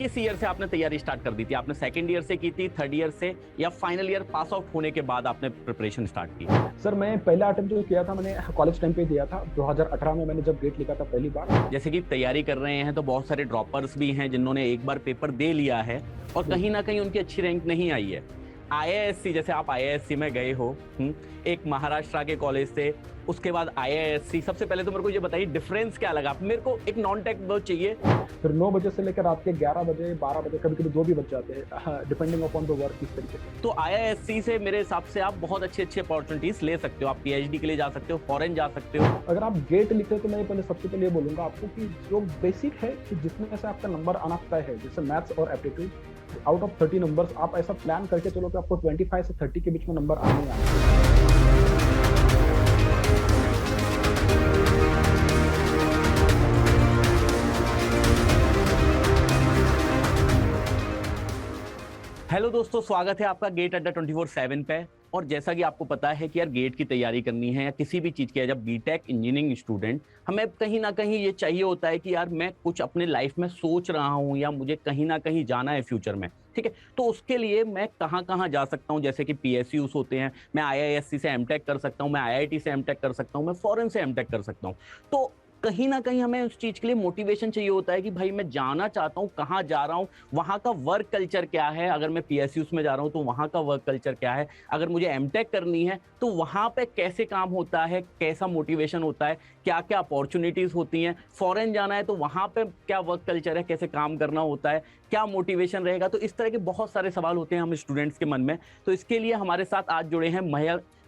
किस ईयर से आपने तैयारी स्टार्ट कर दी थी? आपने सेकंड ईयर से की थी, थर्ड ईयर से, या फाइनल ईयर पास आउट होने के बाद आपने प्रिपरेशन स्टार्ट की? सर मैं पहला अटेम्प्ट जो किया था मैंने कॉलेज टाइम पे दिया था। 2018 में मैंने जब गेट लिखा था पहली बार। जैसे कि तैयारी कर रहे हैं तो बहुत सारे ड्रॉपर्स भी हैं जिन्होंने एक बार पेपर दे लिया है और कहीं बिल्कुल। ना कहीं उनकी अच्छी रैंक नहीं आई है। आईआईएससी, जैसे आप आईआईएससी में गए हो, एक महाराष्ट्र के कॉलेज से, उसके बाद आईआईएससी, सबसे पहले तो मेरे को ये बताइए डिफरेंस क्या लगा? मेरे को एक नॉन टेक वो चाहिए। फिर 9 बजे से लेकर रात के 11 बजे 12 बजे कभी कभी 2 भी बज जाते हैं, डिपेंडिंग अपॉन द वर्क किस तरीके से। तो आईआईएससी से मेरे हिसाब से आप बहुत अच्छी अच्छी अपॉर्चुनिटीज ले सकते हो। आप पीएचडी के लिए जा सकते हो, फॉरेन जा सकते हो। अगर आप गेट लिखते हो तो मैं पहले सबसे पहले ये बोलूंगा आपको कि जो बेसिक है कि जिसमें से आपका नंबर आना तय है, जैसे मैथ्स और एप्टीट्यूड, आउट ऑफ 30 नंबर्स आप ऐसा प्लान करके चलो कि आपको 25 से 30 के बीच में नंबर आने ही आने हैं। हेलो दोस्तों, स्वागत है आपका गेट अड्डा 24/7 पे। और जैसा कि आपको पता है कि यार गेट की तैयारी करनी है या किसी भी चीज़ की है, जब बीटेक इंजीनियरिंग स्टूडेंट, हमें कहीं ना कहीं ये चाहिए होता है कि यार मैं कुछ अपने लाइफ में सोच रहा हूँ या मुझे कहीं ना कहीं जाना है फ्यूचर में। ठीक है, तो उसके लिए मैं कहाँ कहाँ जा सकता हूँ? जैसे कि पीएसयूज होते हैं, मैं आईआईएससी से एमटेक कर सकता हूँ, मैं आईआईटी से एमटेक कर सकता हूँ, मैं फॉरेन से एमटेक कर सकता हूँ। तो कहीं ना कहीं हमें उस चीज के लिए मोटिवेशन चाहिए होता है कि भाई मैं जाना चाहता हूँ, कहाँ जा रहा हूँ, वहां का वर्क कल्चर क्या है। अगर मैं पीएसयूज में जा रहा हूँ तो वहां का वर्क कल्चर क्या है। अगर मुझे एमटेक करनी है तो वहां पे कैसे काम होता है, कैसा मोटिवेशन होता है, क्या क्या अपॉर्चुनिटीज होती हैं। फॉरेन जाना है तो वहां पे क्या वर्क कल्चर है, कैसे काम करना होता है, क्या मोटिवेशन रहेगा। तो इस तरह के बहुत सारे सवाल होते हैं हम स्टूडेंट्स के मन में। तो इसके लिए हमारे साथ आज जुड़े हैं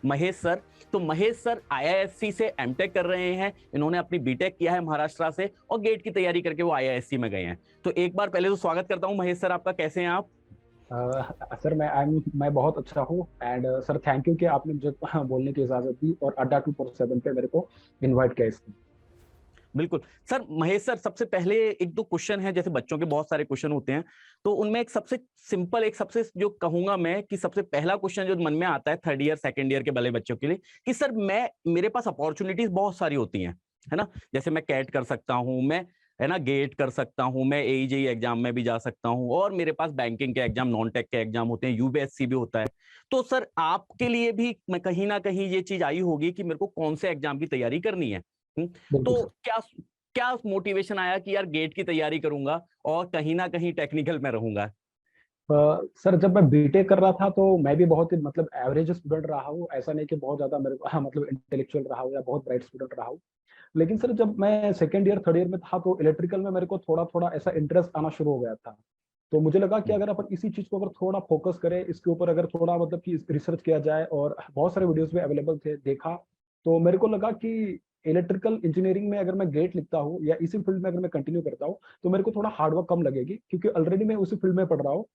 महेश सर। तो महेश सर आईआईएससी से एमटेक कर रहे हैं, इन्होंने अपनी बीटेक किया है महाराष्ट्र से और गेट की तैयारी करके वो आईआईएससी में गए हैं। तो एक बार पहले तो स्वागत करता हूं महेश सर आपका, कैसे हैं आप? सर मैं बहुत अच्छा हूँ। एंड सर थैंक यू कि आपने मुझे बोलने की इजाजत दी और अड्डा 247 पे मेरे को इनवाइट किया इसमें। बिल्कुल। सर, महेश सर, सबसे पहले एक दो क्वेश्चन है, जैसे बच्चों के बहुत सारे क्वेश्चन होते हैं, तो उनमें एक सबसे सिंपल, एक सबसे जो कहूंगा मैं कि सबसे पहला क्वेश्चन जो मन में आता है थर्ड ईयर सेकंड ईयर के भले बच्चों के लिए, कि सर मैं मेरे पास अपॉर्चुनिटीज बहुत सारी होती हैं, है ना? जैसे मैं कैट कर सकता हूँ, मैं, है ना, गेट कर सकता हूँ, मैं एईजेई एग्जाम में भी जा सकता हूँ, और मेरे पास बैंकिंग के एग्जाम, नॉन टेक के एग्जाम होते हैं, यूपीएससी भी होता है। तो सर आपके लिए भी मैं कहीं ना कहीं ये चीज आई होगी कि मेरे को कौन से एग्जाम की तैयारी करनी है। बिल्कुल तो सर। क्या क्या मोटिवेशन आया कि यार गेट की तैयारी करूंगा और कहीं ना कहीं टेक्निकल में रहूंगा? सर जब मैं बीटेक कर रहा था तो मैं भी बहुत ही मतलब एवरेज स्टूडेंट रहा हूँ। ऐसा नहीं कि बहुत ज्यादा मेरे को मतलब इंटेलेक्चुअल रहा हूँ या बहुत ब्राइट स्टूडेंट रहा हूँ। लेकिन सर जब मैं सेकंड ईयर थर्ड ईयर में था तो इलेक्ट्रिकल में मेरे को थोड़ा थोड़ा ऐसा इंटरेस्ट आना शुरू हो गया था। तो मुझे लगा कि अगर अपन इसी चीज को अगर थोड़ा फोकस करें, इसके ऊपर अगर थोड़ा मतलब कि रिसर्च किया जाए, और बहुत सारे वीडियोस भी अवेलेबल थे, देखा, तो मेरे को लगा कि इलेक्ट्रिकल इंजीनियरिंग में अगर मैं गेट लिखता हूँ या इसी फील्ड में अगर मैं कंटिन्यू करता हूँ तो मेरे को थोड़ा हार्डवर्क कम लगेगी, क्योंकि ऑलरेडी मैं उसी फील्ड में पढ़ रहा हूँ।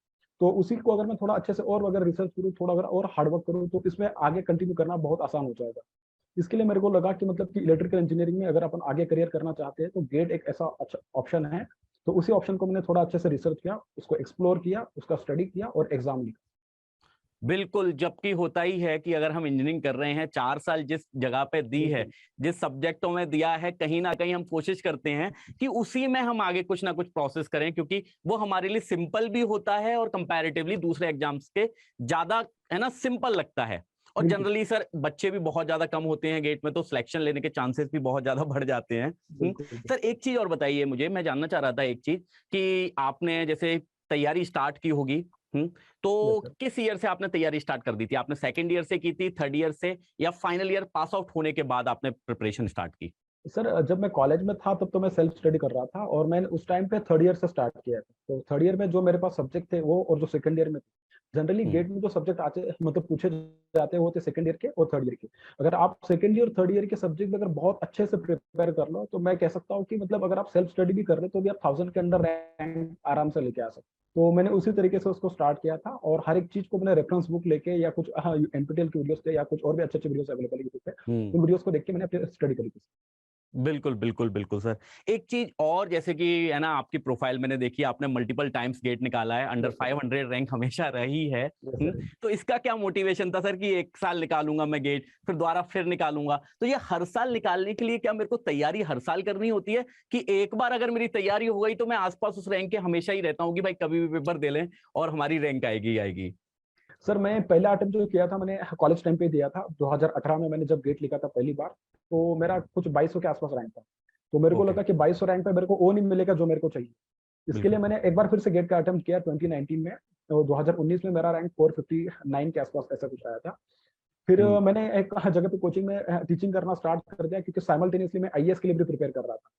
तो उसी को अगर मैं थोड़ा अच्छे से और अगर रिसर्च करूँ, थोड़ा अगर और हार्डवर्क करूँ, तो इसमें आगे कंटिन्यू करना बहुत आसान हो जाएगा। इसके लिए मेरे को लगा कि मतलब कि इलेक्ट्रिकल इंजीनियरिंग में अगर अपन आगे करियर करना चाहते हैं तो गेट एक ऐसा अच्छा ऑप्शन है। तो उसी ऑप्शन को मैंने थोड़ा अच्छे से रिसर्च किया, उसको एक्सप्लोर किया, उसका स्टडी किया और एग्जाम लिखा। बिल्कुल, जबकि होता ही है कि अगर हम इंजीनियरिंग कर रहे हैं, 4 साल जिस जगह पे दी है, बिल्कुल। जिस सब्जेक्टों में दिया है, कहीं ना कहीं हम कोशिश करते हैं कि उसी में हम आगे कुछ ना कुछ प्रोसेस करें, क्योंकि वो हमारे लिए सिंपल भी होता है और कंपैरेटिवली दूसरे एग्जाम्स के ज्यादा, है ना, सिंपल लगता है। और बिल्कुल। जनरली सर बच्चे भी बहुत ज्यादा कम होते हैं गेट में, तो सिलेक्शन लेने के चांसेस भी बहुत ज्यादा बढ़ जाते हैं। बिल्कुल। बिल्कुल। सर एक चीज और बताइए मुझे, मैं जानना चाह रहा था एक चीज, कि आपने जैसे तैयारी स्टार्ट की होगी, यस तो सर। किस ईयर से आपने तैयारी स्टार्ट कर दी थी? आपने सेकंड ईयर से की थी, थर्ड ईयर से, या फाइनल ईयर पास आउट होने के बाद आपने प्रिपरेशन स्टार्ट की? सर जब मैं कॉलेज में था तब तो मैं सेल्फ स्टडी कर रहा था, और मैंने उस टाइम पे थर्ड ईयर से स्टार्ट किया था। तो थर्ड ईयर में जो मेरे पास सब्जेक्ट थे वो, और जो सेकंड ईयर में जनरली हम्म। गेट में जो सब्जेक्ट आते मतलब पूछे जाते हैं वो थे सेकंड ईयर के और थर्ड ईयर के। अगर आप सेकंड ईयर थर्ड ईयर के सब्जेक्ट अगर बहुत अच्छे से प्रिपेयर कर लो तो मैं कह सकता हूँ कि मतलब अगर आप सेल्फ स्टडी भी कर रहे हो तो भी आप 1000 के अंडर रैंक आराम से लेके आ सकते हो। तो मैंने उसी तरीके से उसको स्टार्ट किया था, और हर एक चीज को मैंने रेफरेंस बुक लेके या कुछ एनपीटीएल की वीडियोस थे या कुछ और भी अच्छे अच्छे वीडियोस अवेलेबल यूट्यूब पे, हम्म। उन वीडियोस को देख के मैंने अपनी स्टडी करी थी। बिल्कुल, बिल्कुल, बिल्कुल सर। एक चीज़ और, जैसे कि है ना, आपकी प्रोफ़ाइल मैंने देखी, आपने मल्टीपल टाइम्स गेट निकाला है, अंडर यस सर। 500 रैंक हमेशा रही है। यस हुँ, सर। तो इसका क्या मोटिवेशन था सर कि 1 साल निकालूँगा मैं गेट, फिर दोबारा फिर निकालूँगा? तो ये हर साल निकालने के लिए क्या मेरे को तैयारी हर साल करनी होती है, कि एक बार अगर मेरी तैयारी हो गई तो मैं आस-पास उस रैंक के हमेशा ही रहता हूँ कि भाई कभी भी पेपर दे लें और हमारी रैंक आएगी ही आएगी? सर मैं पहला अटेम्प्ट जो किया था मैंने कॉलेज टाइम पे दिया था। 2018 में मैंने जब गेट लिखा था पहली बार, तो मेरा कुछ 2200 के आस-पास रैंक था। तो मेरे को ओके, लगा कि 2200 रैंक पे मेरे को वो नहीं मिलेगा जो मेरे को चाहिए। इसके लिए बिल्कुल। मैंने एक बार फिर से गेट का अटेम्प्ट किया 2019 में। तो 2019 में मेरा रैंक 459 के आस-पास ऐसा कुछ आया था। फिर हुँ, मैंने एक जगह पे कोचिंग में टीचिंग करना स्टार्ट कर दिया क्योंकि साइमल्टेनियसली मैं आईएएस के लिए भी प्रिपेयर कर रहा था।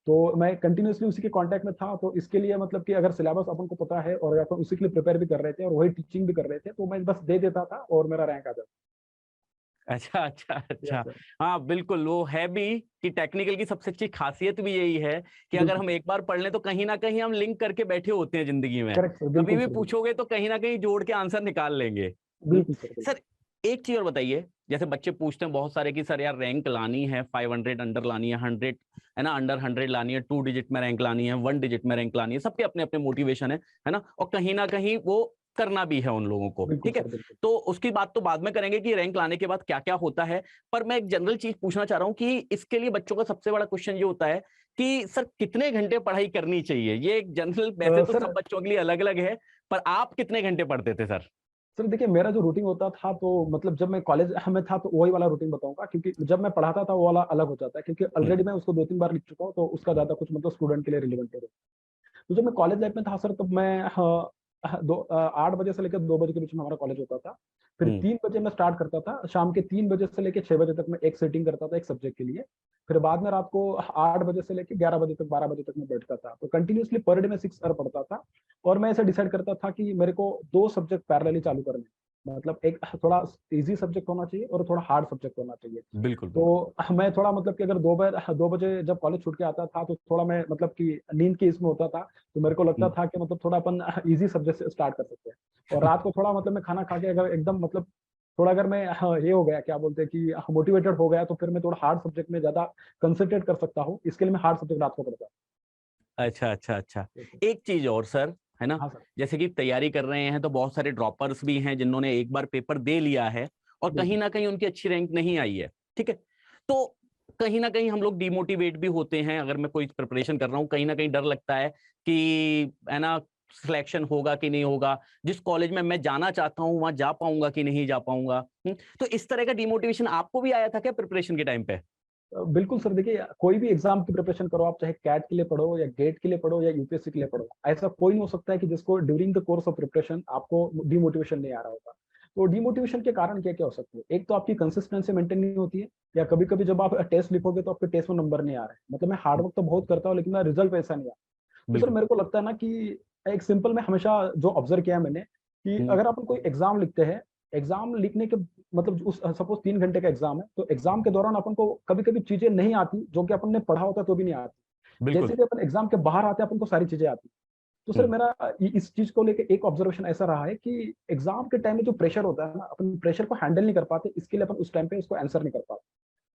तो मैं कंटिन्यूअसली उसी के कॉन्टैक्ट में था, तो इसके लिए मतलब कि अगर सिलेबस अपन को पता है और अपन उसी के लिए प्रिपेयर भी कर रहे थे और वही टीचिंग भी कर रहे थे, तो मैं बस दे देता था और मेरा रैंक आ जाता। अच्छा, अच्छा, यस अच्छा। सर। हाँ, बिल्कुल, वो है भी कि टेक्निकल की सबसे अच्छी ख़ासियत भी यही है कि अगर बिल्कुल हम सर। एक बार पढ़ लें तो कहीं न कहीं हम लिंक करके बैठे होते हैं ज़िंदगी में। करेक्ट सर, कभी बिल्कुल भी सर, बिल्कुल। पूछोगे तो कहीं न कहीं जोड़ के आंसर निकाल लेंगे। बिल्कुल सर, बिल्कुल। सर, एक चीज़ और बताइए, जैसे बच्चे पूछते हैं बहुत सारे कि सर यार रैंक लानी है, 500 अंडर लानी है, 100 है ना, अंडर 100 लानी है, 2 डिजिट में रैंक लानी है, 1 डिजिट में रैंक लानी है, सबके अपने-अपने मोटिवेशन है ना? और कहीं न कहीं वो करना भी है उन लोगों को, बिल्कुल ठीक है? सर, बिल्कुल। तो उसकी बात तो बाद में करेंगे कि रैंक लाने के बाद क्या-क्या होता है। पर मैं एक जनरल चीज़ पूछना चाह रहा हूँ कि इसके लिए बच्चों का सबसे बड़ा क्वेश्चन ये होता है कि सर कितने घंटे पढ़ाई करनी चाहिए? ये एक जनरल, वैसे तो सर सब बच्चों के लिए अलग-अलग है, पर आप कितने घंटे पढ़ते थे सर? सर देखिए मेरा जो रूटीन होता था तो मतलब जब मैं कॉलेज में था तो वही वाला रूटीन बताऊँगा क्योंकि जब मैं पढ़ाता था वो वाला अलग हो जाता है क्योंकि हुँ, ऑलरेडी मैं उसको 2-3 बार लिख चुका हूँ, तो उसका ज़्यादा कुछ मतलब स्टूडेंट के लिए रिलेवेंट नहीं रहता। तो जब मैं कॉलेज लाइफ में था सर तब मैं 8 बजे से लेकर 2 बजे के बीच में हमारा कॉलेज होता था। फिर हुँ। 3 बजे मैं स्टार्ट करता था, शाम के 3 बजे से लेके 6 बजे तक मैं एक सिटिंग करता था एक सब्जेक्ट के लिए। फिर बाद में रात को 8 बजे से लेके 11 बजे तक 12 बजे तक मैं बैठता था। तो कंटिन्यूअसली पर डे में 6 आवर पढ़ता था और मैं ऐसा डिसाइड करता था कि मेरे को 2 सब्जेक्ट पैरेलली चालू करने हैं। मतलब एक थोड़ा ईज़ी सब्जेक्ट होना चाहिए और थोड़ा हार्ड सब्जेक्ट होना चाहिए। बिल्कुल, बिल्कुल। तो मैं थोड़ा मतलब कि अगर 2 बजे जब कॉलेज छूट के आता था तो थोड़ा मैं मतलब कि नींद की इसमें होता था, तो मेरे को लगता हुँ। था कि मतलब थोड़ा अपन ईज़ी सब्जेक्ट से स्टार्ट कर सकते हैं। और रात को थोड़ा मतलब मैं खाना खा के अगर एकदम मतलब थोड़ा अगर मैं ये हो गया क्या बोलते हैं कि मोटिवेटेड हो गया तो फिर मैं थोड़ा हार्ड सब्जेक्ट में ज़्यादा कंसंट्रेट कर सकता हूँ। इसके लिए मैं हार्ड सब्जेक्ट रात को पढ़ता हूँ। अच्छा, अच्छा, अच्छा। जैसे एक चीज़ और सर, है ना? हाँ सर, जैसे कि तैयारी कर रहे हैं तो बहुत सारे ड्रॉपर्स भी हैं जिन्होंने एक बार पेपर दे लिया है और कहीं बिल्कुल। न कहीं उनकी अच्छी रैंक नहीं आई है, ठीक है? तो कहीं न कहीं हम लोग डिमोटिवेट भी होते हैं, अगर मैं कोई प्रिपरेशन कर रहा हूँ, कहीं न कहीं डर लगता है कि है ना, सिलेक्शन होगा कि नहीं होगा? जिस कॉलेज में मैं जाना चाहता हूँ, वहाँ जा पाऊँगा कि नहीं जा पाऊँगा? तो इस तरह का डिमोटिवेशन आपको भी आया था क्या प्रिपरेशन के टाइम पे? बिल्कुल सर देखिए कोई भी एग्जाम की प्रिपरेशन करो आप चाहे कैट के लिए पढ़ो या गेट के लिए पढ़ो या यूपीएससी के लिए पढ़ो ऐसा कोई नहीं हो सकता है कि जिसको during the course of preparation आपको डिमोटिवेशन नहीं आ रहा होगा। तो डिमोटिवेशन के कारण क्या क्या हो सकते हैं, एक तो आपकी कंसिस्टेंसी मेंटेन नहीं होती है या कभी कभी जब आप टेस्ट लिखोगे तो आपके टेस्ट में नंबर नहीं आ रहे हैं। मतलब मैं हार्ड वर्क तो बहुत करता हूँ लेकिन मेरा रिजल्ट वैसा नहीं आता। तो सर बिल्कुल। मेरे को लगता है ना कि एक सिंपल में हमेशा जो ऑब्जर्व किया है मैंने कि हुँ, अगर अपन कोई एग्जाम लिखते हैं, एग्जाम लिखने के मतलब उस सपोज 3 घंटे का एग्जाम है, तो एग्जाम के दौरान अपन को कभी-कभी चीजें नहीं आती, जो कि अपन ने पढ़ा होता है तो भी नहीं आती। बिल्कुल। जैसे कि अपन एग्जाम के बाहर आते हैं, अपन को सारी चीजें आती। तो सर हुँ, मेरा इस चीज को लेके एक ऑब्जर्वेशन ऐसा रहा है कि एग्जाम के टाइम में जो प्रेशर होता है ना, अपन प्रेशर को हैंडल नहीं कर पाते, इसके लिए अपन उस टाइम पे उसको आंसर नहीं कर पाते।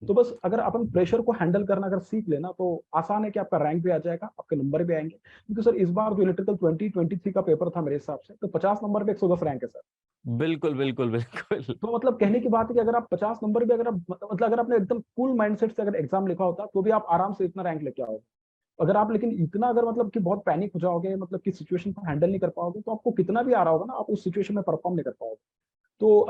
हुँ। तो बस अगर अपन प्रेशर को हैंडल करना अगर सीख लेना तो आसान है कि आपका रैंक भी आ जाएगा, आपके नंबर भी आएँगे। क्योंकि सर इस बार जो इलेक्ट्रिकल 2023 का पेपर था मेरे हिसाब से, तो 50 नंबर पे 110 रैंक है सर। बिल्कुल, बिल्कुल, बिल्कुल। तो मतलब कहने की बात है कि अगर आप 50 नंबर भी अगर आप मतलब अगर आपने एकदम कूल माइंडसेट से अगर एग्ज़ाम लिखा होता, तो भी आप आराम से इतना रैंक लेके आओगे। अगर आप लेकिन इतना अगर मतलब कि बहुत पैनिक हो जाओगे, मतलब कि सिचुएशन को हैंडल नहीं कर पाओगे, तो आपको कितना भी आ रहा होगा ना, आप उस सिचुएशन में परफ़ॉर्म नहीं कर पाओगे। तो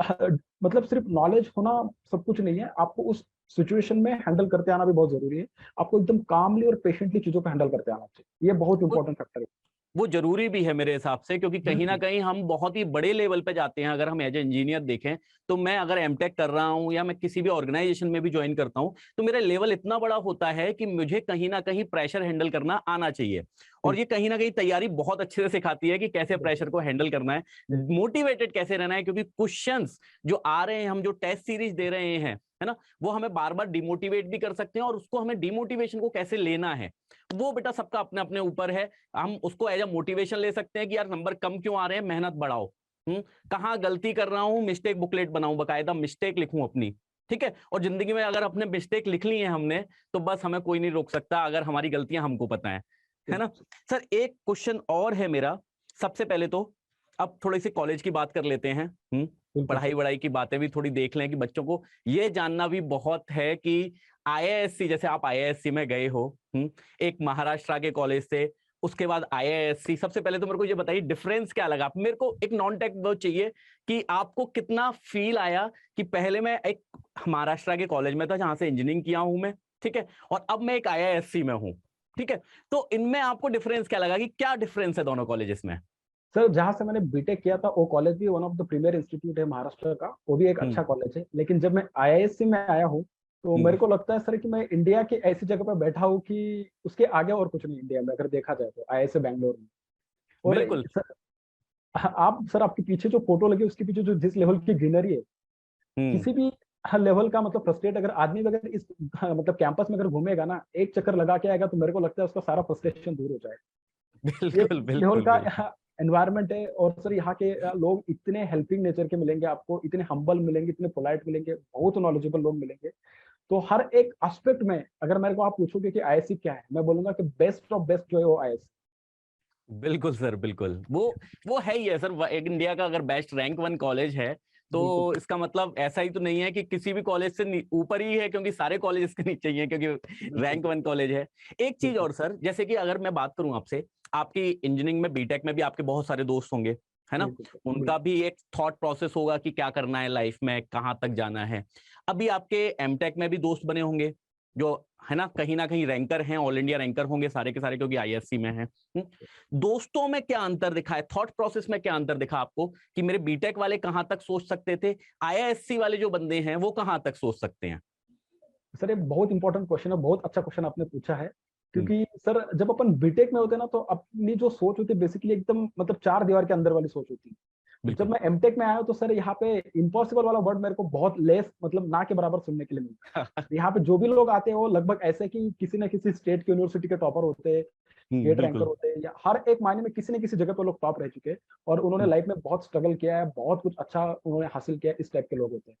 मतलब सिर्फ नॉलेज होना सब कुछ नहीं है, आपको उस सिचुएशन में हैंडल करते आना भी बहुत ज़रूरी है। आपको एकदम कामली और पेशेंटली चीज़ों को हैंडल करते आना चाहिए। ये बहुत वो इंपॉर्टेंट फैक्टर है। वो ज़रूरी भी है मेरे हिसाब से, क्योंकि कहीं न बिल्कुल, कहीं हम बहुत ही बड़े लेवल पे जाते हैं। अगर हम एज़ अ इंजीनियर देखें, तो मैं अगर एमटेक कर रहा हूँ या मैं किसी भी ऑर्गेनाइज़ेशन में भी जॉइन करता हूँ, तो मेरा लेवल इतना बड़ा होता है कि मुझे कहीं न कहीं प्रेशर हैंडल करना आना चाहिए। और ये बिल्कुल, कहीं न कहीं तैयारी बहुत अच्छे से सिखाती है कि कैसे यस सर, प्रेशर को हैंडल करना है, बिल्कुल, मोटिवेटेड कैसे रहना है, क्योंकि क्वेश्चंस जो आ रहे हैं, हम जो टेस्ट सीरीज़ दे रहे हैं, है ना? वो हमें बार-बार डिमोटिवेट भी कर सकते हैं और उसको हमें डिमोटिवेशन को कैसे लेना है, वो बेटा सबका अपने-अपने ऊपर है। हम उसको एज़ अ मोटिवेशन ले सकते हैं कि यार नंबर कम क्यों आ रहे हैं, मेहनत बढ़ाओ। कहाँ गलती कर रहा हूँ, मिस्टेक बुकलेट बनाऊँ, बाकायदा मिस्टेक लिखूँ अपनी, ठीक है। और जिंदगी में अगर अपने मिस्टेक लिख ली है हमने, तो बस हमें कोई नहीं रोक सकता, अगर हमारी गलतियां हमको पता है ना। सर एक क्वेश्चन और है मेरा। सबसे पहले तो अब थोड़ी सी कॉलेज की बात कर लेते हैं। बिल्कुल पढ़ाई सर। वढ़ाई की बातें भी थोड़ी देख लें, कि बच्चों को ये जानना भी बहुत है कि आईआईएससी, जैसे आप आईआईएससी में गए हो, एक महाराष्ट्र के कॉलेज से, उसके बाद आईआईएससी, सबसे पहले तो मेरे को ये बताइए डिफरेंस क्या लगा। मेरे को एक नॉन टेक वो चाहिए कि आपको कितना फील आया कि पहले मैं एक महाराष्ट्र के कॉलेज में था जहां से इंजीनियरिंग किया हूं मैं, ठीक है, और अब मैं एक आईआईएससी में हूं, ठीक है, तो इनमें आपको डिफरेंस क्या लगा, कि क्या डिफरेंस है दोनों कॉलेजेस में? सर जहाँ से मैंने बीटेक किया था वो कॉलेज भी one of the premier institute है महाराष्ट्र का, वो भी एक हम्म अच्छा कॉलेज है। लेकिन जब मैं आईआईएससी में आया हूँ तो हम्म, मेरे को लगता है सर कि मैं इंडिया की ऐसी जगह पर बैठा हूँ कि उसके आगे और कुछ नहीं इंडिया में, अगर देखा जाए तो आईआईएससी बैंगलोर में। और बिल्कुल। सर आप सर आपके पीछे जो फोटो लगी उसके पीछे जो जिस लेवल की ग्रीनरी है, हम्म किसी भी लेवल का मतलब फ्रस्ट्रेट अगर आदमी अगर इस मतलब कैंपस में अगर घूमेगा ना, एक चक्कर लगा के आएगा, तो मेरे को लगता है उसका सारा फ्रस्ट्रेशन दूर हो जाएगा। ये बिल्कुल इस लेवल बिल्कुल का बिल्कुल। एनवायरनमेंट है। और सर यहाँ के लोग इतने हेल्पिंग नेचर के मिलेंगे आपको, इतने हम्बल मिलेंगे, इतने पोलाइट मिलेंगे, बहुत नॉलेजेबल लोग मिलेंगे। तो हर एक एस्पेक्ट में अगर मेरे को आप पूछोगे कि आईएससी क्या है, मैं बोलूंगा कि बेस्ट ऑफ बेस्ट जो है वो आईएससी। बिल्कुल सर बिल्कुल। वो है ही है सर, एक इंडिया का अगर बेस्ट रैंक वन कॉलेज है, तो बिल्कुल इसका मतलब ऐसा ही तो नहीं है कि किसी भी कॉलेज से ऊपर ही है, क्योंकि सारे कॉलेज इसके नीचे ही है, क्योंकि बिल्कुल रैंक वन कॉलेज है। एक चीज बिल्कुल और सर, जैसे कि अगर मैं बात करूं आपसे, आपकी इंजीनियरिंग में, बीटेक में भी आपके बहुत सारे दोस्त होंगे, है ना, बिल्कुल उनका बिल्कुल भी एक थॉट प्रोसेस होगा कि क्या करना है लाइफ में, कहाँ तक जाना है। अभी आपके एमटेक में भी दोस्त बने होंगे जो, है ना कहीं रैंकर हैं, ऑल इंडिया रैंकर होंगे सारे के सारे, क्योंकि आईएससी में है। दोस्तों में क्या अंतर दिखा है, थॉट प्रोसेस में क्या अंतर दिखा आपको, कि मेरे बीटेक वाले कहां तक सोच सकते थे, आईआईएससी वाले जो बंदे हैं वो कहां तक सोच सकते हैं? सर ये बहुत इंपॉर्टेंट क्वेश्चन है, बहुत अच्छा क्वेश्चन आपने पूछा है। हम्म, क्योंकि सर जब अपन बीटेक में होते हैं ना, तो अपनी जो सोच होती है बेसिकली एकदम मतलब चार दीवार के अंदर वाली सोच होती है। जब बिल्कुल। मैं एमटेक में आया हूं, तो सर यहाँ पे इम्पॉसिबल वाला वर्ड मेरे को बहुत लेस मतलब ना के बराबर सुनने के लिए मिलता है। यहाँ पे जो भी लोग आते हैं वो लगभग ऐसे कि किसी न किसी स्टेट की यूनिवर्सिटी के टॉपर होते हैं, गेट रैंकर बिल्कुल। होते हैं, या हर एक मायने में किसी न किसी जगह पर लोग टॉप रह चुके हैं और उन्होंने हम्म, लाइफ में बहुत स्ट्रगल किया है, बहुत कुछ अच्छा उन्होंने हासिल किया है, इस टाइप के लोग होते हैं।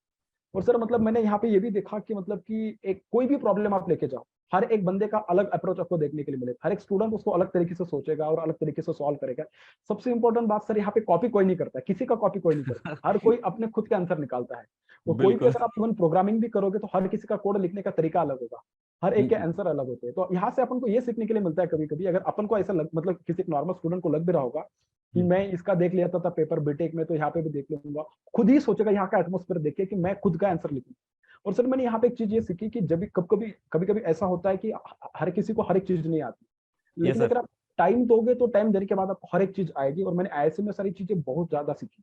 और सर मतलब मैंने यहाँ पे ये भी देखा कि मतलब कि एक कोई भी प्रॉब्लम आप लेके जाओ, हर एक बंदे का अलग अप्रोच आपको देखने के लिए मिलेगा, हर एक स्टूडेंट उसको अलग तरीके से सोचेगा और अलग तरीके से सॉल्व करेगा। सबसे इंपॉर्टेंट बात सर, यहाँ पे कॉपी कोई नहीं करता, किसी का कॉपी कोई नहीं करता, हर कोई अपने खुद के आंसर निकालता है। वो कोई भी बिल्कुल। अगर आप इवन प्रोग्रामिंग भी करोगे तो हर किसी का कोड लिखने का तरीका अलग होगा, हर एक के हम्म, आंसर अलग होते हैं। तो यहाँ से अपन को ये सीखने के लिए मिलता है, कभी कभी अगर अपन को ऐसा मतलब किसी नॉर्मल स्टूडेंट को लग भी रहा होगा कि हम्म, मैं इसका देख लिया था पेपर बीटेक में, तो यहाँ पे भी देख लूंगा, खुद ही सोचेगा यहाँ का एटमोस्फेयर देखे कि मैं खुद का आंसर लिखूं। और सर मैंने यहाँ पे एक चीज ये सीखी कि जब भी कभी कभी ऐसा होता है कि हर किसी को हर एक चीज नहीं आती, ये लेकिन सर, अगर आप टाइम दोगे तो टाइम देने के बाद आपको हर एक चीज आएगी। और मैंने आईएससी में सारी चीजें बहुत ज्यादा सीखी।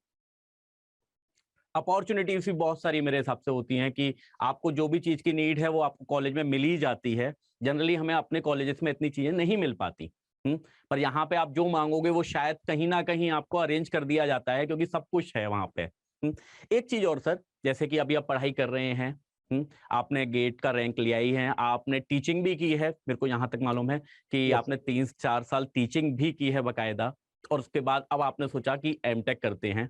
अपॉर्चुनिटीज भी बहुत सारी मेरे हिसाब से होती हैं, कि आपको जो भी चीज की नीड है वो आपको कॉलेज में मिल ही जाती है। जनरली हमें अपने कॉलेजेस में इतनी चीजें नहीं मिल पाती। पर यहाँ पे आप जो मांगोगे वो शायद कहीं ना कहीं आपको अरेंज कर दिया जाता है, क्योंकि सब कुछ है वहां पे। एक चीज और सर, जैसे कि अभी आप पढ़ाई कर रहे हैं, आपने गेट का रैंक लिया ही है, आपने टीचिंग भी की है, मेरे को यहाँ तक मालूम है कि यस आपने 3-4 साल टीचिंग भी की है बकायदा, और उसके बाद अब आपने सोचा कि एमटेक करते हैं,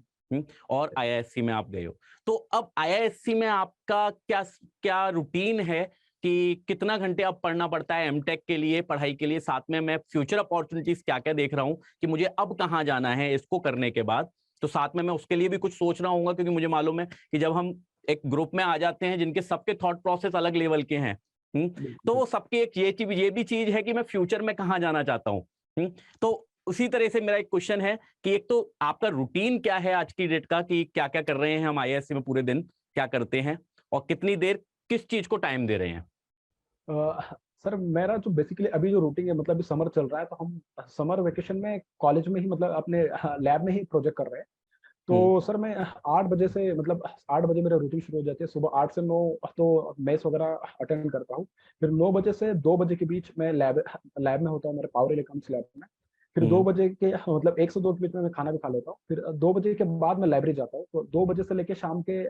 और आईआईएससी में आप गए हो। तो अब आईआईएससी में आपका क्या क्या रूटीन है, कि कितना घंटे अब पढ़ना पड़ता है एमटेक के लिए, पढ़ाई के लिए, साथ में मैं फ्यूचर अपॉर्चुनिटीज क्या क्या देख रहा हूँ, कि मुझे अब कहाँ जाना है इसको करने के बाद, तो साथ में मैं उसके लिए भी कुछ सोच रहा हूँ, क्योंकि मुझे मालूम है कि जब हम एक ग्रुप में आ जाते हैं जिनके सबके थॉट प्रोसेस अलग लेवल के हैं, तो बिल्कुल वो सबकी एक ये भी चीज है कि मैं फ्यूचर में कहाँ जाना चाहता हूँ। तो उसी तरह से मेरा एक क्वेश्चन है कि एक तो आपका रूटीन क्या है आज की डेट का, कि क्या क्या कर रहे हैं हम आईआईएससी में, पूरे दिन क्या करते हैं, और कितनी देर किस चीज को टाइम दे रहे हैं? सर मेरा जो बेसिकली अभी जो रूटीन है, मतलब अभी समर चल रहा है तो हम समर वेकेशन में कॉलेज में ही मतलब अपने लैब में ही प्रोजेक्ट कर रहे हैं। हम्म तो सर मैं 8 बजे से मतलब 8 बजे मेरा रूटीन शुरू हो जाती है, सुबह 8 से 9 तो मैथ्स वगैरह अटेंड करता हूँ। फिर 9 बजे से 2 बजे के बीच मैं लैब लैब में होता हूँ, मेरे पावर इलेक्ट्रॉनिक्स लैब में। फिर दो हम्म बजे के मतलब 1 से 2 के बीच में मैं खाना भी खा लेता हूँ। फिर 2 बजे के बाद मैं लाइब्रेरी जाता हूँ, तो 2 बजे से लेकर शाम के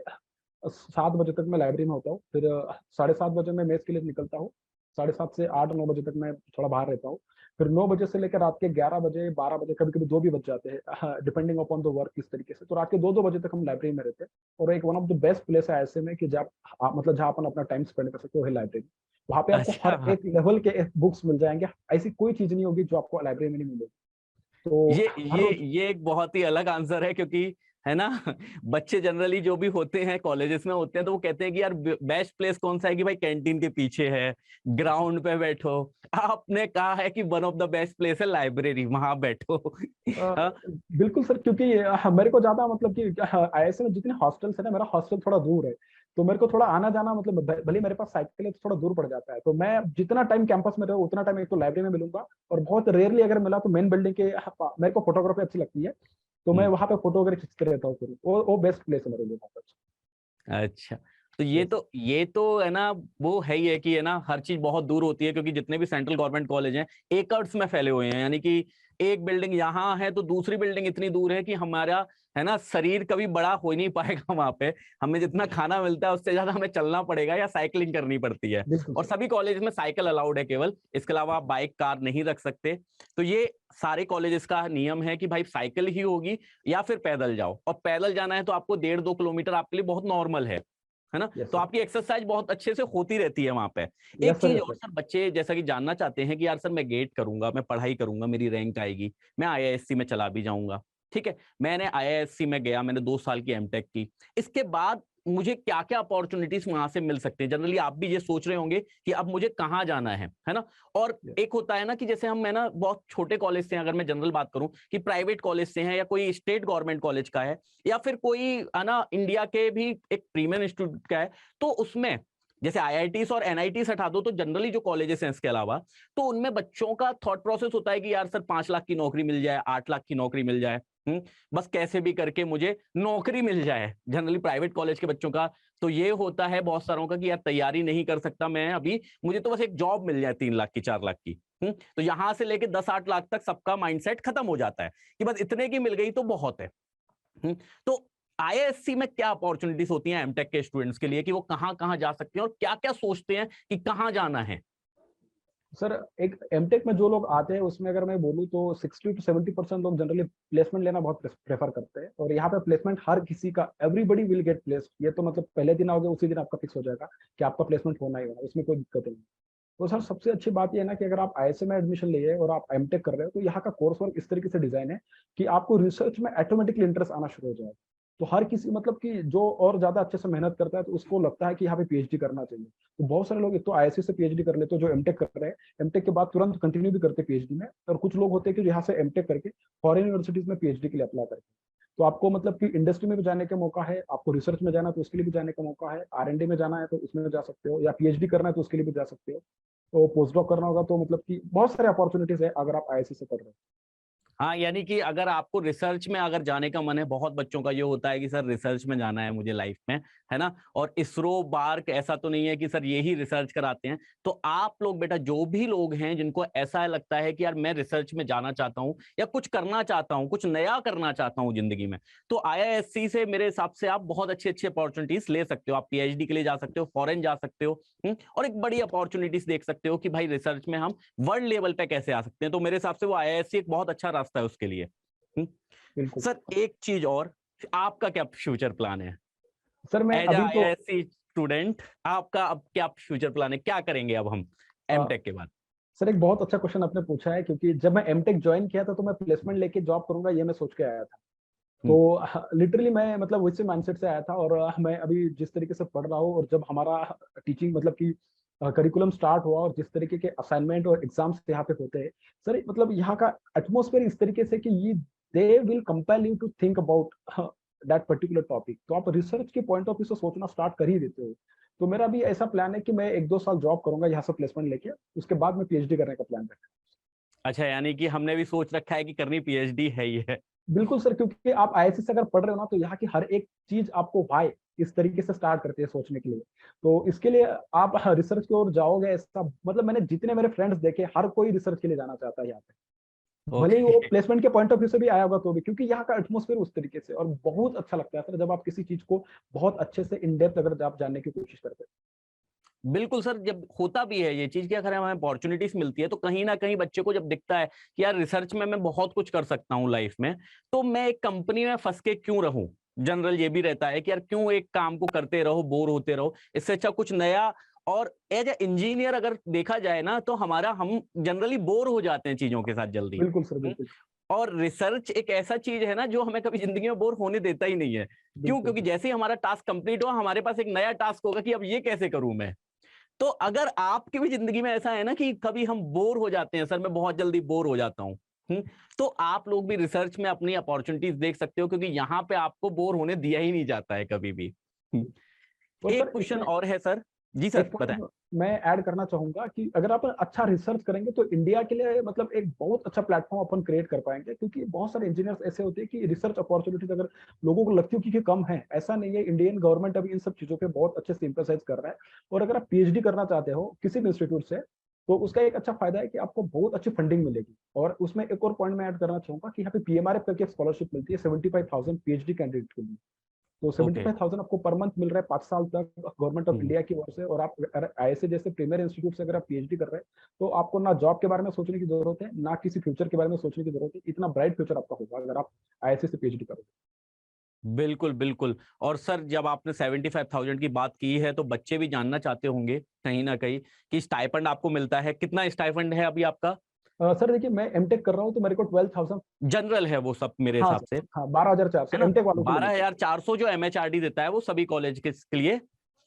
7 बजे तक मैं लाइब्रेरी में होता हूँ। फिर 7:30 बजे मैं मेस के लिए निकलता हूँ, 7:30 से 8-9 बजे तक मैं थोड़ा बाहर रहता हूँ। फिर 9 बजे से लेकर रात के 11 बजे 12 बजे कभी कभी 2 भी बज जाते हैं, डिपेंडिंग अपॉन द वर्क किस तरीके से। तो रात के 2-2 बजे तक हम लाइब्रेरी में रहते हैं। और एक one of the best place है ऐसे में कि जब मतलब जहाँ अपन अपना टाइम स्पेंड कर सकते हो, है लाइब्रेरी। वहाँ पे आपको हर अच्छा, एक लेवल के बुक्स मिल जाएंगे। ऐसी कोई चीज नहीं होगी जो आपको लाइब्रेरी में नहीं मिलेगी। तो ये हर ये रोज ये एक बहुत ही अलग आंसर है, क्योंकि है ना बच्चे जनरली जो भी होते हैं कॉलेजेस में होते हैं तो वो कहते हैं कि यार बेस्ट प्लेस कौन सा है, कि भाई कैंटीन के पीछे है, ग्राउंड पे बैठो। आपने कहा है कि one of the best place है लाइब्रेरी, वहां बैठो। अ, हाँ, बिल्कुल सर, क्योंकि मेरे को ज्यादा मतलब कि आईएसए में जितने हॉस्टल्स है ना, मेरा हॉस्टल थोड़ा दूर है। तो मेरे को थोड़ा आना जाना मतलब भले मेरे पास साइकिल है तो थोड़ा दूर पड़ जाता है। तो मैं जितना टाइम कैंपस में रहूँ उतना टाइम एक तो लाइब्रेरी में मिलूंगा, और बहुत रेयरली अगर मिला तो मेन बिल्डिंग के मेरे को फोटोग्राफी अच्छी लगती है, तो मैं हम्म, वहां पे फोटो वगैरह खींचते रहता हूँ। फिर वो बेस्ट प्लेस है मेरे लिए वहाँ अच्छा। तो ये पर। तो ये तो है ना, वो है ही है कि है ना, हर चीज बहुत दूर होती है, क्योंकि जितने भी सेंट्रल गवर्नमेंट कॉलेज हैं एकर्स में फैले हुए हैं, यानी कि एक बिल्डिंग यहाँ है तो दूसरी बिल्डिंग इतनी दूर है कि हमारा है ना शरीर कभी बड़ा हो ही नहीं पाएगा वहां पे। हमें जितना खाना मिलता है उससे ज्यादा हमें चलना पड़ेगा या साइकिलिंग करनी पड़ती है। बिल्कुल और सर। सभी कॉलेज में साइकिल अलाउड है केवल, इसके अलावा आप बाइक कार नहीं रख सकते। तो ये सारे कॉलेजेस का नियम है कि भाई साइकिल ही होगी या फिर पैदल जाओ, और पैदल जाना है तो आपको 1.5-2 किलोमीटर आपके लिए बहुत नॉर्मल है ना। यस तो सर। आपकी एक्सरसाइज बहुत अच्छे से होती रहती है वहां पे। एक यस सर। चीज यस और सर। सर, बच्चे जैसा कि जानना चाहते हैं कि यार सर मैं गेट करूंगा, मैं पढ़ाई करूंगा, मेरी रैंक आएगी, मैं आईआईएससी में चला भी जाऊंगा, ठीक है, मैंने आईआईएससी में गया, मैंने 2 साल की एमटेक की, इसके बाद मुझे क्या क्या अपॉर्चुनिटीज वहां से मिल सकते हैं। जनरली आप भी ये सोच रहे होंगे कि अब मुझे कहाँ जाना है ना। और एक होता है ना कि जैसे हम है ना बहुत छोटे कॉलेज से हैं, अगर मैं जनरल बात करूं कि प्राइवेट कॉलेज से हैं या कोई स्टेट गवर्नमेंट कॉलेज का है, या फिर कोई है ना इंडिया के भी एक प्रीमियम इंस्टीट्यूट का है, तो उसमें जैसे आईआईटीज और एनआईटीज हटा दो तो जनरली जो कॉलेजेस हैं इसके अलावा, तो उनमें बच्चों का थॉट प्रोसेस होता है कि यार सर 5 लाख की नौकरी मिल जाए, 8 लाख की नौकरी मिल जाए, बस कैसे भी करके मुझे नौकरी मिल जाए। जनरली प्राइवेट कॉलेज के बच्चों का तो ये होता है बहुत सारों का कि यार तैयारी नहीं कर सकता मैं अभी, मुझे तो बस एक जॉब मिल जाए 3 लाख की, 4 लाख की। तो यहां से लेके 10-8 लाख तक सबका माइंडसेट खत्म हो जाता है कि बस इतने की मिल गई तो बहुत है। तो आईआईएससी में क्या अपॉर्चुनिटीज होती हैं एमटेक के स्टूडेंट्स के लिए, कि वो कहां कहां जा सकते हैं और क्या क्या सोचते हैं कि कहां जाना है। सर एक एमटेक में जो लोग आते हैं उसमें अगर मैं बोलूँ तो 60 to 70% लोग जनरली प्लेसमेंट लेना बहुत प्रेफर करते हैं। और यहाँ पे प्लेसमेंट हर किसी का, एवरीबडी विल गेट प्लेस। ये तो मतलब पहले दिन आओगे उसी दिन आपका फिक्स हो जाएगा कि आपका प्लेसमेंट होना ही होना, उसमें कोई दिक्कत नहीं। तो सर सबसे अच्छी बात ये है ना कि अगर आप आईएसए में एडमिशन लिए और आप एमटेक कर रहे हो तो यहाँ का कोर्स वर्क इस तरीके से डिजाइन है कि आपको रिसर्च में ऑटोमेटिकली इंटरेस्ट आना शुरू हो जाएगा। तो हर किसी मतलब कि जो और ज्यादा अच्छे से मेहनत करता है तो उसको लगता है कि यहाँ पे पीएचडी करना चाहिए। तो बहुत सारे लोग एक तो आईएससी से पीएचडी कर लेते हैं जो एमटेक कर रहे हैं, एमटेक के बाद तुरंत कंटिन्यू भी करते हैं पीएचडी में। और कुछ लोग होते हैं कि यहाँ से एमटेक करके फॉरेन यूनिवर्सिटीज में पीएचडी के लिए अप्लाई करते हैं। तो आपको मतलब कि इंडस्ट्री में भी जाने का मौका है, आपको रिसर्च में जाना है तो उसके लिए भी जाने का मौका है, आर&डी में जाना है तो उसमें जा सकते हो, या पीएचडी करना है तो उसके लिए भी जा सकते हो। तो पोस्ट डॉक करना होगा तो मतलब कि बहुत सारे अपॉर्चुनिटीज है अगर आप आईआईएससी से कर रहे हो। हाँ, यानी कि अगर आपको रिसर्च में अगर जाने का मन है, बहुत बच्चों का ये होता है कि सर रिसर्च में जाना है मुझे लाइफ में, है ना। और इसरो बार्क ऐसा तो नहीं है कि सर यही रिसर्च कराते हैं। तो आप लोग बेटा, जो भी लोग हैं जिनको ऐसा लगता है कि यार मैं रिसर्च में जाना चाहता हूँ या कुछ करना चाहता हूँ, कुछ नया करना चाहता हूँ जिंदगी में, तो आईआईएससी से मेरे हिसाब से आप बहुत अच्छी अच्छी अपॉर्चुनिटीज ले सकते हो। आप पीएचडी के लिए जा सकते हो, फॉरेन जा सकते हो, और एक बड़ी अपॉर्चुनिटीज देख सकते हो कि भाई रिसर्च में हम वर्ल्ड लेवल पे कैसे आ सकते हैं। तो मेरे हिसाब से वो आईआईएससी एक बहुत अच्छा रास्ता है उसके लिए। हम्म। बिल्कुल। सर एक चीज और, आपका क्या फ्यूचर प्लान है सर मैं एज अभी तो आईआईएससी स्टूडेंट? आपका अब क्या फ्यूचर प्लान है, क्या करेंगे अब हम एमटेक के बाद? सर एक बहुत अच्छा क्वेश्चन आपने पूछा है, क्योंकि जब मैं एमटेक ज्वाइन किया था तो मैं प्लेसमेंट लेके जॉब करूंगा ये मैं सोच के आया था। हम्म, तो लिटरली मैं मतलब वैसे माइंडसेट से आया था। और मैं अभी जिस तरीके से पढ़ रहा हूँ और जब हमारा टीचिंग मतलब कि करिकुलम स्टार्ट हुआ और जिस तरीके के असाइनमेंट और एग्जाम्स यहाँ पे होते हैं, सर मतलब यहाँ का एटमोसफेयर इस तरीके से कि ये they will compel you to think about that particular topic. तो आप रिसर्च के पॉइंट ऑफ व्यू से सोचना स्टार्ट कर ही देते हो। तो मेरा भी ऐसा प्लान है कि मैं 1-2 साल जॉब करूंगा यहाँ से प्लेसमेंट लेके, उसके बाद मैं पीएचडी करने का प्लान है। अच्छा, यानी कि हमने भी सोच रखा है कि करनी पीएचडी है ही है। बिल्कुल सर, क्योंकि आप आईआईएससी से अगर पढ़ रहे हो ना तो यहाँ की हर एक चीज आपको वाई इस तरीके से स्टार्ट करती है सोचने के लिए। तो इसके लिए आप रिसर्च की ओर जाओगे ऐसा, मतलब मैंने जितने मेरे फ्रेंड्स देखे हर कोई रिसर्च के लिए जाना चाहता है यहाँ पे, भले ही वो ओके। प्लेसमेंट के पॉइंट ऑफ व्यू से भी आया होगा तो भी, क्योंकि यहाँ का एटमोसफेयर उस तरीके से और बहुत अच्छा लगता है सर जब आप किसी चीज को बहुत अच्छे से इन डेप्थ अगर आप जानने की कोशिश करते हैं। बिल्कुल सर, जब होता भी है ये चीज कि अगर हमें अपॉर्चुनिटीज मिलती है तो कहीं ना कहीं बच्चे को जब दिखता है कि यार रिसर्च में मैं बहुत कुछ कर सकता हूँ लाइफ में, तो मैं एक कंपनी में फंस के क्यों रहूं। जनरल ये भी रहता है कि यार क्यों एक काम को करते रहो, बोर होते रहो, इससे अच्छा कुछ नया। और एज ए इंजीनियर अगर देखा जाए ना, तो हम जनरली बोर हो जाते हैं चीजों के साथ जल्दी। बिल्कुल सर, बिल्कुल। और रिसर्च एक ऐसा चीज है ना जो हमें कभी जिंदगी में बोर होने देता ही नहीं है। क्यों? बिल्कुल क्योंकि जैसे ही हमारा टास्क कंप्लीट हुआ, हमारे पास एक नया टास्क होगा कि अब ये कैसे करूं मैं। तो अगर आपकी भी जिंदगी में ऐसा है ना कि कभी हम बोर हो जाते हैं, सर मैं बहुत जल्दी बोर हो जाता हूँ, तो आप लोग भी रिसर्च में अपनी अपॉर्चुनिटीज देख सकते हो, क्योंकि यहाँ पे आपको बोर होने दिया ही नहीं जाता है कभी भी। और एक सर क्वेश्चन इसमें और है सर। जी एक सर बताएं। पॉइंट मैं ऐड करना चाहूंगा कि अगर आप अच्छा रिसर्च करेंगे तो इंडिया के लिए मतलब एक बहुत अच्छा प्लेटफॉर्म अपन क्रिएट कर पाएंगे, क्योंकि बहुत सारे इंजीनियर्स ऐसे होते हैं कि रिसर्च अपॉर्चुनिटीज अगर लोगों को लगती हो कि कम है, ऐसा नहीं है। इंडियन गवर्नमेंट अभी इन सब चीजों पे बहुत अच्छे से एम्फसाइज कर रहा है। और अगर आप पीएचडी करना चाहते हो किसी भी इंस्टीट्यूट से, तो उसका एक अच्छा फायदा है कि आपको बहुत अच्छी फंडिंग मिलेगी। और उसमें एक और पॉइंट मैं ऐड करना चाहूंगा कि यहाँ पे पीएमआरएफ करके स्कॉलरशिप मिलती है 75,000 पीएचडी कैंडिडेट के लिए। तो ओके। 75,000 आपको पर मंथ मिल रहा है 5 साल तक गवर्नमेंट ऑफ हम्म। इंडिया की ओर से। और आप आईएसए जैसे प्रीमियर इंस्टीट्यूट से अगर आप पीएचडी कर रहे हैं, तो आपको ना जॉब के बारे में सोचने की जरूरत है, ना किसी फ्यूचर के बारे में सोचने की जरूरत है। इतना ब्राइट फ्यूचर आपका होगा अगर आप आईएसए से पीएचडी करोगे। बिल्कुल बिल्कुल। और सर जब आपने 75,000 की बात की है, तो बच्चे भी जानना चाहते होंगे कहीं ना कहीं कि स्टाइपेंड आपको मिलता है, कितना स्टाइपेंड है अभी आपका? सर देखिए, मैं एमटेक कर रहा हूँ तो मेरे को 12,000। जनरल है वो सब मेरे हाँ हिसाब सर, से, हाँ 12,400 है ना? एमटेक वालों के लिए बारह मिलता हजार चार सौ जो एमएचआरडी देता है वो सभी कॉलेज के लिए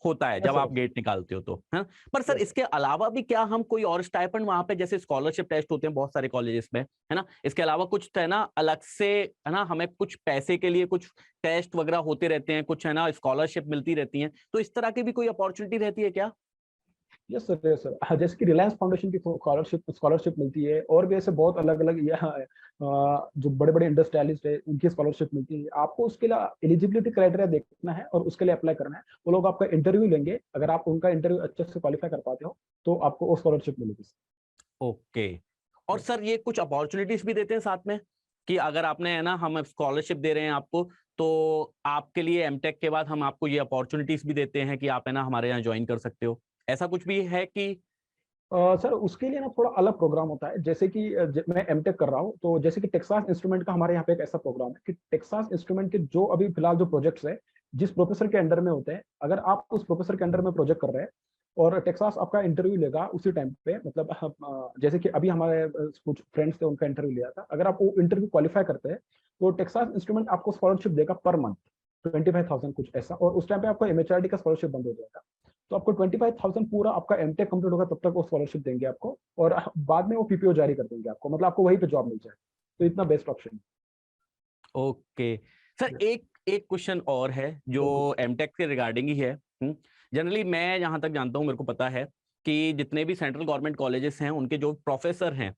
होता है है। जब सर आप गेट निकालते हो तो, है। पर सर यस। इसके अलावा भी क्या हम कोई और स्टाइपेंड वहां पे, जैसे स्कॉलरशिप टेस्ट होते हैं बहुत सारे कॉलेजेस में, है ना, इसके अलावा कुछ है ना अलग से, है ना, हमें कुछ पैसे के लिए कुछ टेस्ट वगैरह होते रहते हैं, कुछ है ना स्कॉलरशिप मिलती रहती है, तो इस तरह की भी कोई अपॉर्चुनिटी रहती है क्या? Yes sir, yes sir. हाँ, जैसे कि रिलायंस फाउंडेशन की स्कॉलरशिप स्कॉलरशिप मिलती है, और भी ऐसे बहुत अलग अलग यहाँ जो बड़े बड़े इंडस्ट्रियलिस्ट है उनकी स्कॉलरशिप मिलती है। आपको उसके लिए एलिजिबिलिटी क्राइटेरिया देखना है और उसके लिए अप्लाई करना है। वो लोग आपका इंटरव्यू लेंगे, अगर आप उनका इंटरव्यू अच्छे से क्वालिफाई कर पाते हो तो आपको वो स्कॉलरशिप मिलेगी। ओके। और यस। सर ये कुछ अपॉर्चुनिटीज भी देते हैं साथ में, कि अगर आपने, है ना, हम स्कॉलरशिप दे रहे हैं आपको, तो आपके लिए एमटेक के बाद हम आपको ये अपॉर्चुनिटीज भी देते हैं कि आप, है ना, हमारे यहाँ ज्वाइन कर सकते हो, ऐसा कुछ भी है कि? सर उसके लिए ना थोड़ा अलग प्रोग्राम होता है। जैसे कि मैं एमटेक कर रहा हूँ, तो जैसे कि टेक्सास इंस्ट्रूमेंट का हमारे यहाँ पे एक ऐसा प्रोग्राम है कि टेक्सास इंस्ट्रूमेंट के जो अभी फिलहाल जो प्रोजेक्ट्स है, जिस प्रोफेसर के अंडर में होते हैं, अगर आप उस प्रोफेसर के अंडर में प्रोजेक्ट कर रहे हैं और टेक्सास आपका इंटरव्यू लेगा उसी टाइम पे, मतलब जैसे कि अभी हमारे कुछ फ्रेंड्स थे उनका इंटरव्यू लिया था, अगर आप वो इंटरव्यू क्वालिफाई करते हैं तो टेक्सास इंस्ट्रूमेंट आपको स्कॉलरशिप देगा पर मंथ 25,000 कुछ ऐसा। और उस टाइम पे आपको एमएचआरडी का स्कॉलरशिप बंद हो जाएगा। तो आपको 25,000 पूरा आपका एमटेक कंप्लीट होगा तब तक वो स्कॉलरशिप देंगे आपको। और बाद में वो पीपीओ जारी कर देंगे आपको, मतलब आपको वहीं पे जॉब मिल जाए। तो इतना बेस्ट ऑप्शन ओके। सर है। एक एक क्वेश्चन और है जो बिल्कुल। एमटेक के रिगार्डिंग ही है। जनरली मैं जहां तक जानता हूं, मेरे को पता है कि जितने भी सेंट्रल गवर्नमेंट कॉलेजेस हैं उनके जो प्रोफेसर हैं,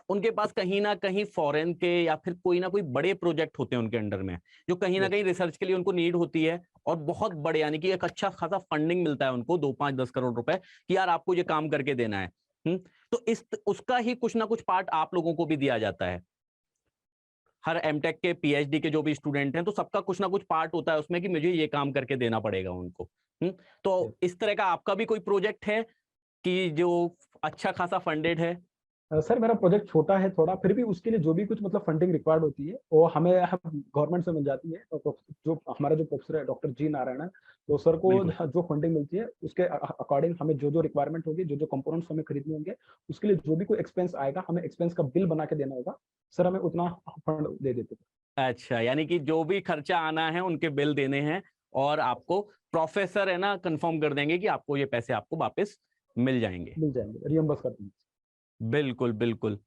उनके पास कहीं ना कहीं फॉरेन के या फिर कोई ना कोई बड़े प्रोजेक्ट होते हैं उनके अंडर में, जो कहीं ना यस। कहीं रिसर्च के लिए उनको नीड होती है, और बहुत बड़े, यानी कि एक अच्छा खासा फंडिंग मिलता है उनको, 2 5 10 करोड़ रुपए, कि यार आपको ये काम करके देना है। तो इस उसका ही कुछ ना कुछ पार्ट आप लोगों को भी दिया जाता है। हर एमटेक के पीएचडी के जो भी स्टूडेंट हैं, तो सबका कुछ ना कुछ पार्ट होता है उसमें कि मुझे ये काम करके देना पड़ेगा उनको। तो इस तरह का आपका भी कोई प्रोजेक्ट है कि जो अच्छा खासा फंडेड है? सर मेरा प्रोजेक्ट छोटा है थोड़ा, फिर भी उसके लिए जो भी कुछ मतलब फंडिंग रिक्वायर्ड होती है वो हमें गवर्नमेंट से मिल जाती है। और जो हमारे जो प्रोफेसर है डॉक्टर जी नारायण, तो सर को बिल्कुल। जो फंडिंग मिलती है उसके अकॉर्डिंग हमें जो जो रिक्वायरमेंट होगी, जो जो कंपोनेंट्स हमें खरीदने होंगे, उसके लिए जो भी कोई एक्सपेंस आएगा हमें एक्सपेंस का बिल बना के देना होगा। सर हमें उतना फंड दे देते थे। अच्छा, यानी कि जो भी खर्चा आना है उनके बिल देने हैं, और आपको प्रोफेसर, है ना, कंफर्म कर देंगे कि आपको ये पैसे आपको वापस मिल जाएंगे। मिल जाएंगे, रियम्बर्स कर देंगे। बिल्कुल बिल्कुल।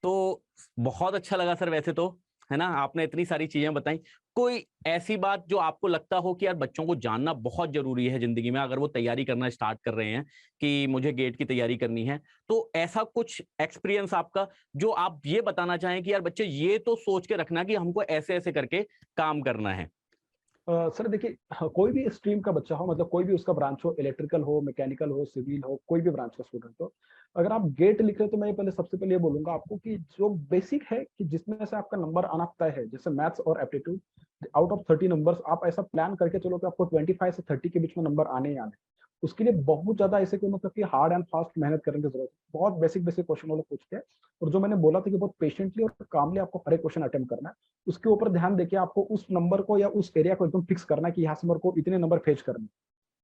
तो बहुत अच्छा लगा सर वैसे तो, है ना, आपने इतनी सारी चीजें बताई। कोई ऐसी बात जो आपको लगता हो कि यार बच्चों को जानना बहुत जरूरी है जिंदगी में, अगर वो तैयारी करना स्टार्ट कर रहे हैं कि मुझे गेट की तैयारी करनी है, तो ऐसा कुछ एक्सपीरियंस आपका जो आप ये बताना चाहें कि यार बच्चे ये तो सोच के रखना कि हमको ऐसे ऐसे करके काम करना है? सर देखिए, कोई भी स्ट्रीम का बच्चा हो, मतलब कोई भी उसका ब्रांच हो, इलेक्ट्रिकल हो, मैकेनिकल हो, सिविल हो, कोई भी ब्रांच का स्टूडेंट हो, अगर आप गेट लिख रहे हो तो मैं पहले सबसे पहले ये बोलूंगा आपको कि जो बेसिक है कि जिसमें से आपका नंबर आना तय है, जैसे मैथ्स और एप्टीट्यूड, आउट ऑफ 30 नंबर्स आप ऐसा प्लान करके चलो कि आपको 25 से 30 के बीच में नंबर आने ही आने। उसके लिए बहुत ज्यादा ऐसे कोई मतलब कि हार्ड एंड फास्ट मेहनत करने की जरूरत है। बहुत बेसिक बेसिक क्वेश्चन वो लोग पूछते हैं, और जो मैंने बोला था कि बहुत पेशेंटली और कामली आपको हर एक क्वेश्चन अटेम्प्ट करना है, उसके ऊपर ध्यान देके आपको उस नंबर को या उस एरिया को एकदम फिक्स करना है कि यहाँ से मेरे को इतने नंबर फेच करने हैं।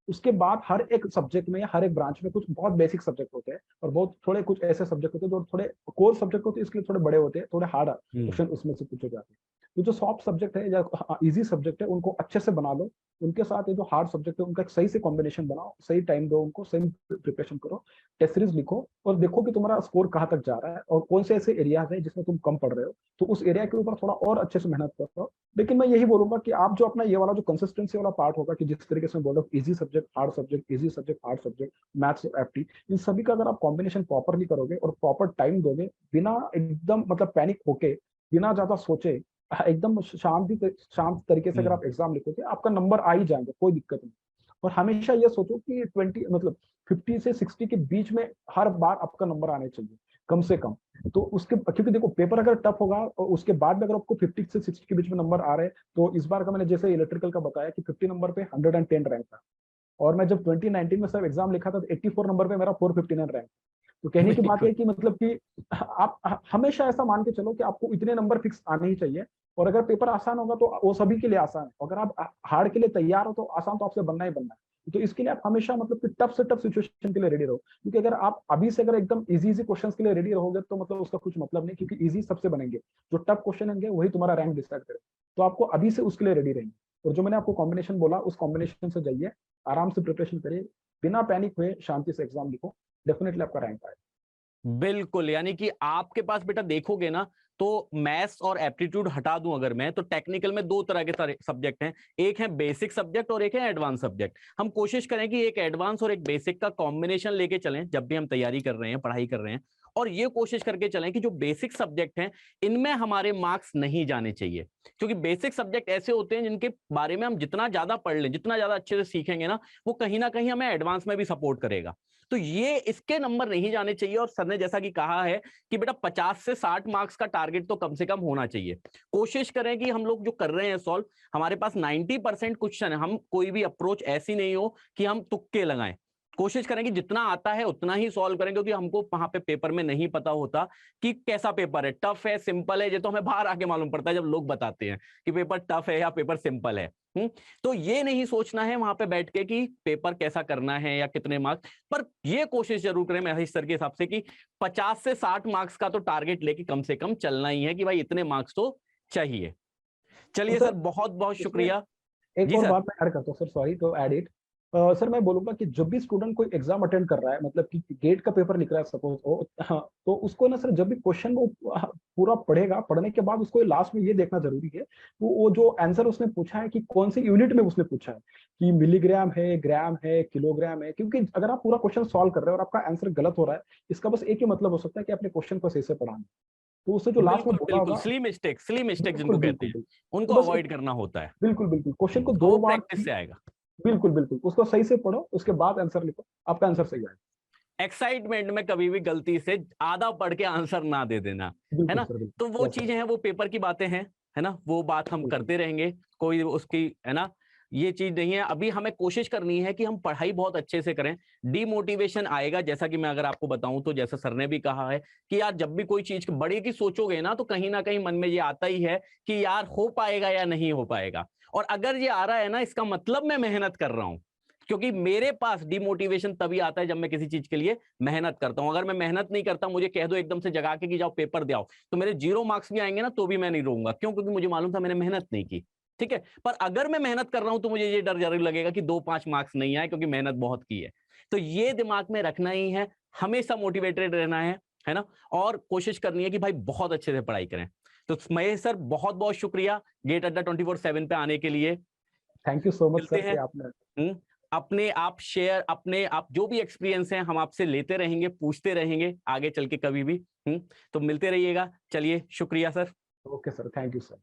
उसके बाद हर एक सब्जेक्ट में या हर एक ब्रांच में कुछ बहुत बेसिक सब्जेक्ट होते हैं, और बहुत थोड़े कुछ ऐसे सब्जेक्ट होते हैं जो थोड़े कोर सब्जेक्ट होते हैं, इसके लिए थोड़े बड़े होते हैं, थोड़े हार्ड क्वेश्चन उसमें से पूछे जाते हैं। तो जो सॉफ्ट सब्जेक्ट है या इजी सब्जेक्ट है उनको अच्छे से बना लो, उनके साथ ये जो हार्ड सब्जेक्ट है उनका एक सही से कॉम्बिनेशन बनाओ, सही टाइम दो उनको, सही प्रिपरेशन करो, टेस्ट सीरीज लिखो, और देखो कि तुम्हारा स्कोर कहाँ तक जा रहा है और कौन से ऐसे एरियाज है जिसमें तुम कम पढ़ रहे हो, तो उस एरिया के ऊपर थोड़ा और अच्छे से मेहनत करो। लेकिन मैं यही बोलूंगा कि आप जो अपना ये वाला जो कंसिस्टेंसी वाला पार्ट होगा, कि जिस तरीके से मैं बोल रहा हूँ easy subject hard subject, easy subject hard subject, maths और एफटी, इन सभी का अगर आप कॉम्बिनेशन प्रॉपरली करोगे और प्रॉपर टाइम दोगे, बिना एकदम मतलब पैनिक होके, बिना ज्यादा सोचे, एकदम शांत तरीके से अगर आप एग्जाम लिखोगे, आपका नंबर आ ही जाएंगे, कोई दिक्कत नहीं। और हमेशा ये सोचो कि 20 मतलब 50 से 60 के बीच में हर बार आपका नंबर आने चाहिए, कम से कम। तो उसके, क्योंकि देखो पेपर अगर टफ होगा और उसके बाद में अगर आपको 50 से 60 के बीच में नंबर आ रहे हैं, तो इस बार का मैंने जैसे इलेक्ट्रिकल का बताया कि 50 नंबर पे 110 रैंक था, और मैं जब 2019 में सब एग्जाम लिखा था तो 84 नंबर पे मेरा 459 रैंक। तो कहने की बात बिल्कुल। है कि मतलब कि आप हमेशा ऐसा मान के चलो कि आपको इतने नंबर फिक्स आने ही चाहिए, और अगर पेपर आसान होगा तो वो सभी के लिए आसान है, अगर आप हार्ड के लिए तैयार हो तो आसान तो आपसे बनना ही बनना है। तो इसके लिए आप हमेशा मतलब कि टफ से टफ सिचुएशन के लिए रेडी रहो, क्योंकि अगर आप अभी से अगर एकदम इजी इजी क्वेश्चन के लिए रेडी रहोगे तो मतलब उसका कुछ मतलब नहीं, क्योंकि इजी सबसे बनेंगे, जो टफ क्वेश्चन होंगे वही तुम्हारा रैंक डिसाइड करें। तो आपको अभी से उसके लिए रेडी रहेंगे, और जो मैंने आपको कॉम्बिनेशन बोला उस कॉम्बिनेशन से जाइए, आराम से प्रिपरेशन करिए, बिना पैनिक हुए शांति से एग्जाम लिखो, डेफिनेटली आपका रैंक आएगा। बिल्कुल, यानी कि आपके पास बेटा देखोगे ना, तो मैथ्स और एप्टीट्यूड हटा दूं अगर मैं, तो टेक्निकल में दो तरह के सब्जेक्ट हैं, एक है बेसिक सब्जेक्ट और एक है एडवांस सब्जेक्ट। हम कोशिश करें कि एक एडवांस और एक बेसिक का कॉम्बिनेशन लेके चलें जब भी हम तैयारी कर रहे हैं, पढ़ाई कर रहे हैं, और ये कोशिश करके चलें कि जो बेसिक सब्जेक्ट हैं इनमें हमारे मार्क्स नहीं जाने चाहिए, क्योंकि बेसिक सब्जेक्ट ऐसे होते हैं जिनके बारे में हम जितना ज्यादा पढ़ लें, जितना ज्यादा अच्छे से सीखेंगे ना, वो कहीं ना कहीं हमें एडवांस में भी सपोर्ट करेगा। तो ये इसके नंबर नहीं जाने चाहिए, और सर ने जैसा कि कहा है कि बेटा 50 से 60 मार्क्स का टारगेट तो कम से कम होना चाहिए। कोशिश करें कि हम लोग जो कर रहे हैं सॉल्व, हमारे पास 90% क्वेश्चन है, हम कोई भी अप्रोच ऐसी नहीं हो कि हम तुक्के लगाएं। कोशिश करें कि जितना आता है उतना ही सॉल्व करें, क्योंकि हमको वहां पे पेपर में नहीं पता होता कि कैसा पेपर है, टफ है सिंपल है, ये तो हमें बाहर आके मालूम पड़ता है जब लोग बताते हैं कि पेपर टफ है या पेपर सिंपल है। तो ये नहीं सोचना है वहां पे बैठ के कि पेपर कैसा करना है या कितने मार्क्स, पर ये कोशिश जरूर करें महेश सर के हिसाब से कि 50 से 60 मार्क्स का तो टारगेट लेके कम से कम चलना ही है कि भाई इतने मार्क्स तो चाहिए। तो चलिए सर सर, बहुत बहुत इसमें शुक्रिया। एक जी और सर। बात मैं ऐड करता हूँ sir, sorry to add it. Sir मैं बोलूंगा कि जब भी स्टूडेंट कोई एग्जाम अटेंड कर रहा है, मतलब कि गेट का पेपर लिख रहा है सपोज वो, हाँ, तो उसको ना सर जब भी क्वेश्चन वो पूरा पढ़ेगा, पढ़ने के बाद उसको लास्ट में ये देखना जरूरी है वो जो आंसर उसने पूछा है कि कौन से यूनिट में उसने पूछा है, कि मिलीग्राम है, ग्राम है, किलोग्राम है। क्योंकि अगर आप पूरा क्वेश्चन सॉल्व कर रहे हो और आपका आंसर गलत हो रहा है, इसका बस एक ही मतलब हो सकता है कि आपने क्वेश्चन को सही से पढ़ा नहीं। तो उससे जो लास्ट में बिल्कुल बोला बिल्कुल, होगा, स्ली मिस्टेक बिल्कुल जिनको कहते बिल्कुल हैं, बिल्कुल, तो उनको बस अवॉइड करना होता है। बिल्कुल बिल्कुल क्वेश्चन को तो वो दो बार प्रैक्टिस से आएगा। बिल्कुल बिल्कुल उसको सही से पढ़ो, उसके बाद आंसर लिखो, आपका आंसर सही आएगा। एक्साइटमेंट में कभी भी गलती से आधा पढ़ के आंसर ना दे देना, है बिल्कुल ना। सर, तो बिल्कुल, वो यस सर, चीजें हैं, वो पेपर की बातें हैं, है ना, वो बात हम बिल्कुल करते रहेंगे, कोई उसकी, है ना, ये चीज नहीं है। अभी हमें कोशिश करनी है कि हम पढ़ाई बहुत अच्छे से करें। डीमोटिवेशन आएगा, जैसा कि मैं अगर आपको बताऊं तो जैसा सर ने भी कहा है कि यार जब भी कोई चीज बड़ी की सोचोगे ना, तो कहीं ना कहीं मन में ये आता ही है कि यार हो पाएगा या नहीं हो पाएगा। और अगर ये आ रहा है ना, इसका मतलब मैं मेहनत कर रहा हूं, क्योंकि मेरे पास डिमोटिवेशन तभी आता है जब मैं किसी चीज के लिए मेहनत करता हूं। अगर मैं मेहनत नहीं करता, मुझे कह दो एकदम से जगा के कि जाओ पेपर दे आओ, तो मेरे 0 मार्क्स भी आएंगे ना, तो भी मैं नहीं रहूंगा। क्यों? क्योंकि मुझे मालूम था मैंने मेहनत नहीं की। ठीक है, पर अगर मैं मेहनत कर रहा हूं तो मुझे ये डर जरूर लगेगा कि 2-5 मार्क्स नहीं आए, क्योंकि मेहनत बहुत की है। तो ये दिमाग में रखना ही है, हमेशा मोटिवेटेड रहना है ना, और कोशिश करनी है कि भाई बहुत अच्छे से पढ़ाई करें। तो महेश सर, बहुत बहुत शुक्रिया गेट अड्डा 24/7 पे आने के लिए। थैंक यू सो मच मिलते सर कि हैं। आपने। अपने आप शेयर, अपने आप जो भी एक्सपीरियंस है हम आपसे लेते रहेंगे, पूछते रहेंगे आगे चल के कभी भी। तो मिलते रहिएगा। चलिए, शुक्रिया sir. Okay sir, thank you sir.